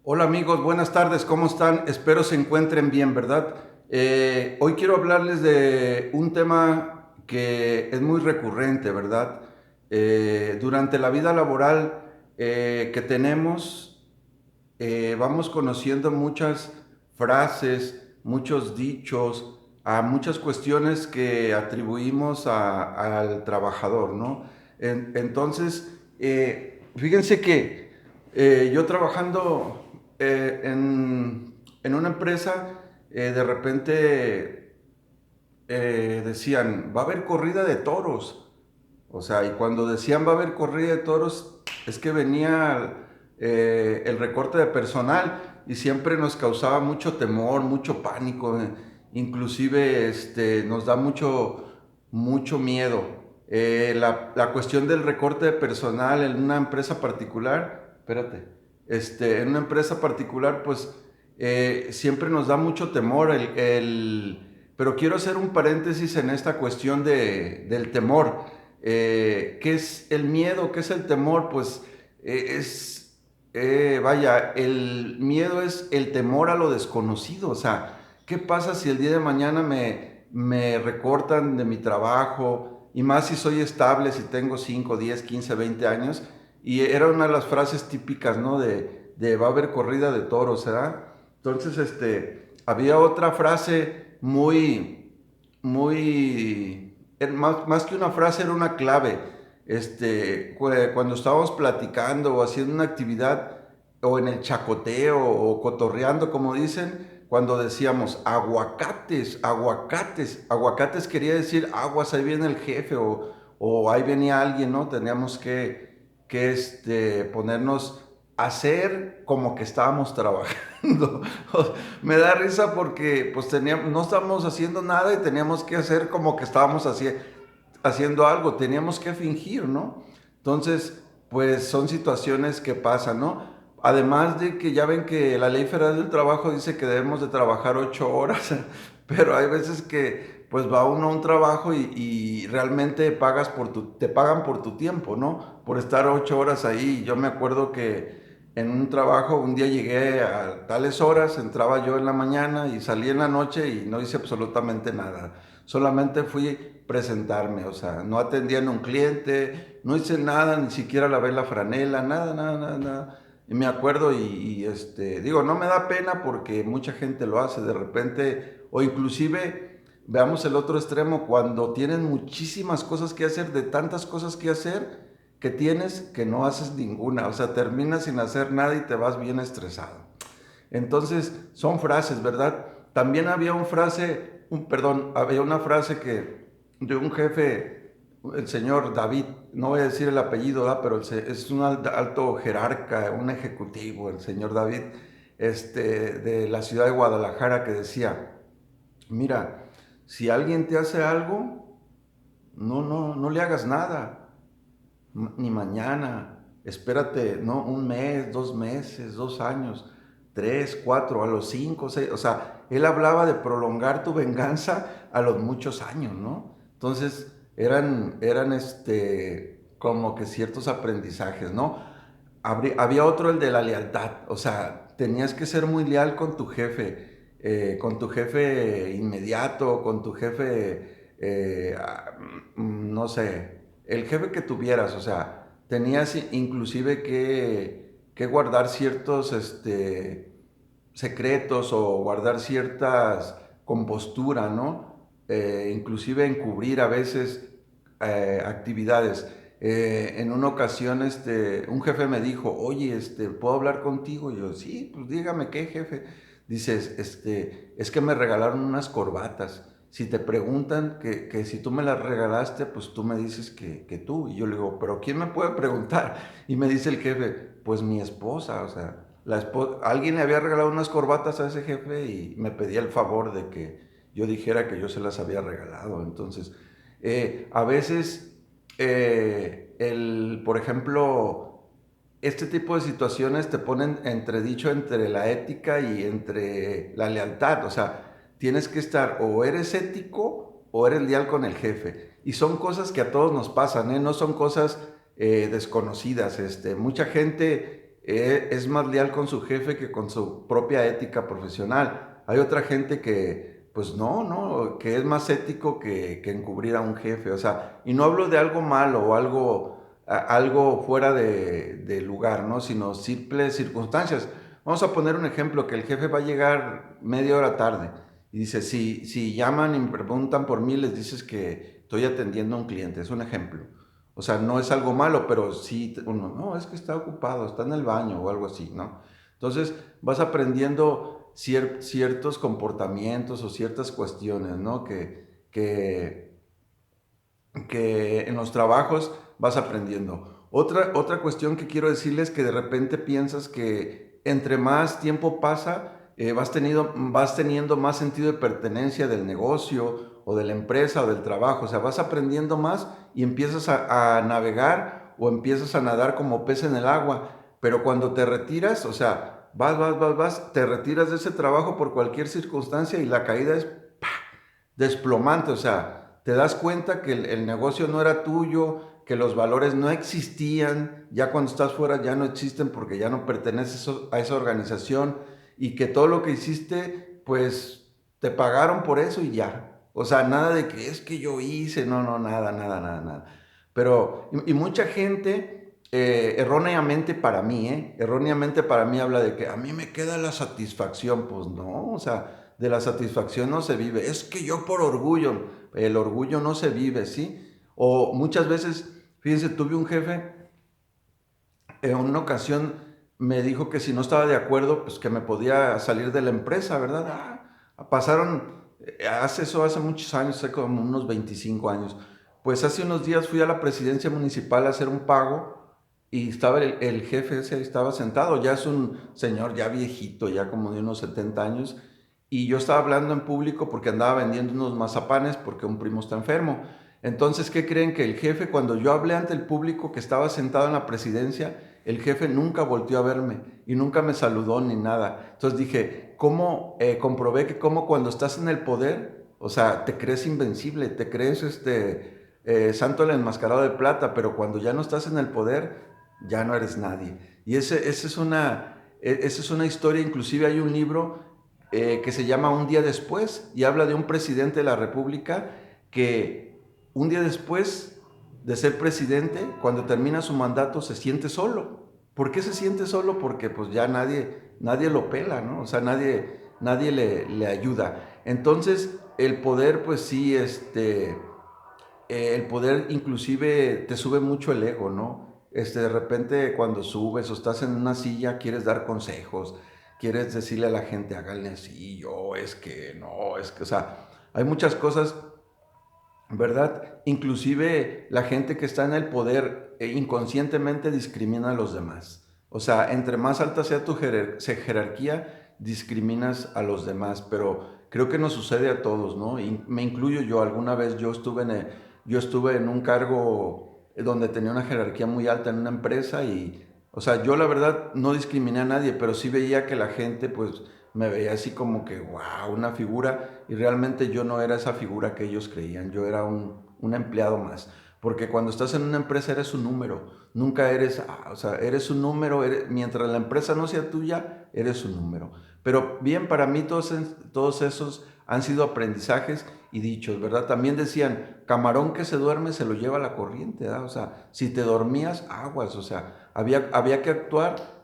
Hola amigos, buenas tardes, ¿cómo están? Espero se encuentren bien, ¿verdad? Hoy quiero hablarles de un tema que es muy recurrente, ¿verdad? Durante la vida laboral que tenemos, vamos conociendo muchas frases, muchos dichos, a muchas cuestiones que atribuimos al trabajador, ¿no? Entonces, fíjense que yo trabajando en una empresa, de repente decían, va a haber corrida de toros. O sea, y cuando decían va a haber corrida de toros, es que venía el recorte de personal y siempre nos causaba mucho temor, mucho pánico, inclusive nos da mucho miedo. La cuestión del recorte de personal en una empresa particular, espérate, en una empresa particular, pues siempre nos da mucho temor pero quiero hacer un paréntesis en esta cuestión del temor. ¿Qué es el miedo? ¿Qué es el temor? Pues vaya, el miedo es el temor a lo desconocido. O sea, ¿qué pasa si el día de mañana me recortan de mi trabajo? Y más si soy estable, si tengo 5, 10, 15, 20 años. Y era una de las frases típicas, ¿no? De va a haber corrida de toros, ¿verdad? Entonces, había otra frase más que una frase, era una clave. Cuando estábamos platicando o haciendo una actividad, o en el chacoteo, o cotorreando, como dicen, cuando decíamos aguacates, aguacates, aguacates quería decir aguas, ahí viene el jefe, o ahí venía alguien, ¿no? Teníamos que ponernos a hacer como que estábamos trabajando. Me da risa porque pues no estábamos haciendo nada y teníamos que hacer como que estábamos haciendo algo, teníamos que fingir, ¿no? Entonces, pues son situaciones que pasan, ¿no? Además de que ya ven que la Ley Federal del Trabajo dice que debemos de trabajar 8 horas, pero hay veces que pues va uno a un trabajo y realmente te pagan por tu tiempo, ¿no? Por estar 8 horas ahí. Yo me acuerdo que en un trabajo un día llegué a tales horas, entraba yo en la mañana y salí en la noche y no hice absolutamente nada. Solamente fui presentarme, o sea, no atendí a un cliente, no hice nada, ni siquiera lavé la franela, nada, nada, nada, nada. Y me acuerdo digo, no me da pena porque mucha gente lo hace de repente, o inclusive, veamos el otro extremo, cuando tienen muchísimas cosas que hacer, de tantas cosas que hacer, que tienes que no haces ninguna, o sea, terminas sin hacer nada y te vas bien estresado. Entonces, son frases, ¿verdad? También había una frase de un jefe, el señor David, no voy a decir el apellido, ¿verdad? Pero es un alto jerarca, un ejecutivo, el señor David, de la ciudad de Guadalajara, que decía, mira, si alguien te hace algo, no le hagas nada, ni mañana, espérate, ¿no? Un mes, 2 meses, 2 años, 3, 4, a los 5, 6, o sea, él hablaba de prolongar tu venganza a los muchos años, ¿no? Entonces, eran como que ciertos aprendizajes, ¿no? Había otro, el de la lealtad, o sea, tenías que ser muy leal con tu jefe inmediato, con tu jefe, no sé, el jefe que tuvieras, o sea, tenías inclusive que guardar ciertos secretos o guardar ciertas compostura, ¿no? Inclusive encubrir a veces actividades. En una ocasión, un jefe me dijo, oye, ¿puedo hablar contigo? Y yo, sí, pues dígame qué, jefe. Dices, es que me regalaron unas corbatas. Si te preguntan que si tú me las regalaste, pues tú me dices que tú. Y yo le digo, pero ¿quién me puede preguntar? Y me dice el jefe, pues mi esposa, o sea, alguien le había regalado unas corbatas a ese jefe y me pedía el favor de que yo dijera que yo se las había regalado. Entonces, a veces, por ejemplo, este tipo de situaciones te ponen entredicho entre la ética y entre la lealtad. O sea, tienes que estar o eres ético o eres leal con el jefe. Y son cosas que a todos nos pasan, ¿eh? No son cosas desconocidas. Mucha gente es más leal con su jefe que con su propia ética profesional. Hay otra gente que, pues no, que es más ético que encubrir a un jefe. O sea, y no hablo de algo malo o algo fuera de lugar, ¿no? Sino simples circunstancias. Vamos a poner un ejemplo, que el jefe va a llegar media hora tarde. Y dice, si llaman y me preguntan por mí, les dices que estoy atendiendo a un cliente. Es un ejemplo. O sea, no es algo malo, pero sí, uno, no, es que está ocupado, está en el baño o algo así, ¿no? Entonces vas aprendiendo ciertos comportamientos o ciertas cuestiones, ¿no? Que en los trabajos vas aprendiendo. Otra cuestión que quiero decirles es que de repente piensas que entre más tiempo pasa, vas teniendo más sentido de pertenencia del negocio o de la empresa o del trabajo. O sea, vas aprendiendo más y empiezas a navegar o empiezas a nadar como pez en el agua. Pero cuando te retiras, o sea, te retiras de ese trabajo por cualquier circunstancia y la caída es desplomante. O sea, te das cuenta que el negocio no era tuyo, que los valores no existían, ya cuando estás fuera ya no existen porque ya no perteneces a esa organización, y que todo lo que hiciste, pues te pagaron por eso y ya. O sea, nada de que es que yo hice, no, nada. Pero, y mucha gente, erróneamente para mí habla de que a mí me queda la satisfacción. Pues no, o sea, de la satisfacción no se vive. Es que yo por orgullo, el orgullo no se vive, ¿sí? O muchas veces, fíjense, tuve un jefe, en una ocasión me dijo que si no estaba de acuerdo, pues que me podía salir de la empresa, ¿verdad? Pasaron, hace muchos años, hace como unos 25 años. Pues hace unos días fui a la presidencia municipal a hacer un pago y estaba el jefe ese, estaba sentado, ya es un señor ya viejito, ya como de unos 70 años, y yo estaba hablando en público porque andaba vendiendo unos mazapanes porque un primo está enfermo. Entonces, ¿qué creen? Que el jefe, cuando yo hablé ante el público que estaba sentado en la presidencia, el jefe nunca volteó a verme y nunca me saludó ni nada. Entonces dije, ¿cómo comprobé que como cuando estás en el poder, o sea, te crees invencible, te crees santo el enmascarado de plata, pero cuando ya no estás en el poder, ya no eres nadie? Y esa es una historia. Inclusive hay un libro que se llama Un día después, y habla de un presidente de la República que un día después de ser presidente, cuando termina su mandato, se siente solo. ¿Por qué se siente solo? Porque pues ya nadie lo pela, ¿no? O sea, nadie le ayuda. Entonces, el poder, pues sí, el poder inclusive te sube mucho el ego, ¿no? De repente cuando subes o estás en una silla, quieres dar consejos, quieres decirle a la gente, háganle así, yo, es que, no, es que, o sea, hay muchas cosas, ¿verdad? Inclusive la gente que está en el poder inconscientemente discrimina a los demás. O sea, entre más alta sea tu jerarquía, discriminas a los demás, pero creo que nos sucede a todos, ¿no? Y me incluyo yo. Alguna vez yo estuve en un cargo donde tenía una jerarquía muy alta en una empresa y, o sea, yo la verdad no discriminé a nadie, pero sí veía que la gente, pues, me veía así como que, wow, una figura, y realmente yo no era esa figura que ellos creían, yo era un empleado más. Porque cuando estás en una empresa eres un número, nunca eres, o sea, eres un número, mientras la empresa no sea tuya, eres un número. Pero bien, para mí todos esos han sido aprendizajes y dichos, ¿verdad? También decían, camarón que se duerme se lo lleva la corriente, ¿verdad? O sea, si te dormías, aguas. O sea, había que actuar.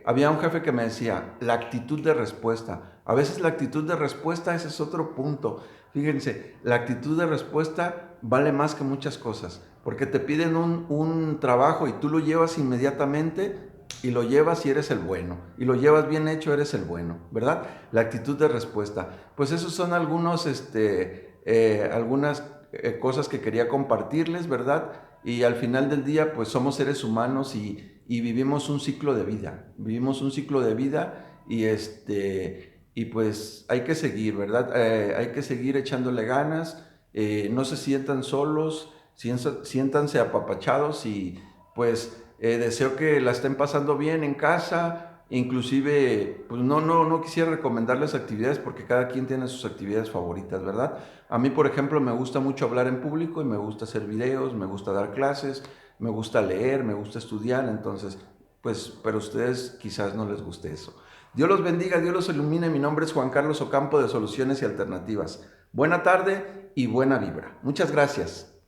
Había un jefe que me decía, la actitud de respuesta. A veces la actitud de respuesta, ese es otro punto. Fíjense, la actitud de respuesta vale más que muchas cosas, porque te piden un trabajo y tú lo llevas inmediatamente, y lo llevas y eres el bueno, y lo llevas bien hecho, eres el bueno, ¿verdad? La actitud de respuesta. Pues esos son algunas cosas que quería compartirles, ¿verdad? Y al final del día, pues somos seres humanos y vivimos un ciclo de vida, y pues hay que seguir, ¿verdad? Hay que seguir echándole ganas, no se sientan solos, siéntanse apapachados, y pues deseo que la estén pasando bien en casa. Inclusive, pues no quisiera recomendarles actividades porque cada quien tiene sus actividades favoritas, ¿verdad? A mí, por ejemplo, me gusta mucho hablar en público y me gusta hacer videos, me gusta dar clases, me gusta leer, me gusta estudiar. Entonces, pues, pero a ustedes quizás no les guste eso. Dios los bendiga, Dios los ilumine. Mi nombre es Juan Carlos Ocampo de Soluciones y Alternativas. Buena tarde y buena vibra. Muchas gracias.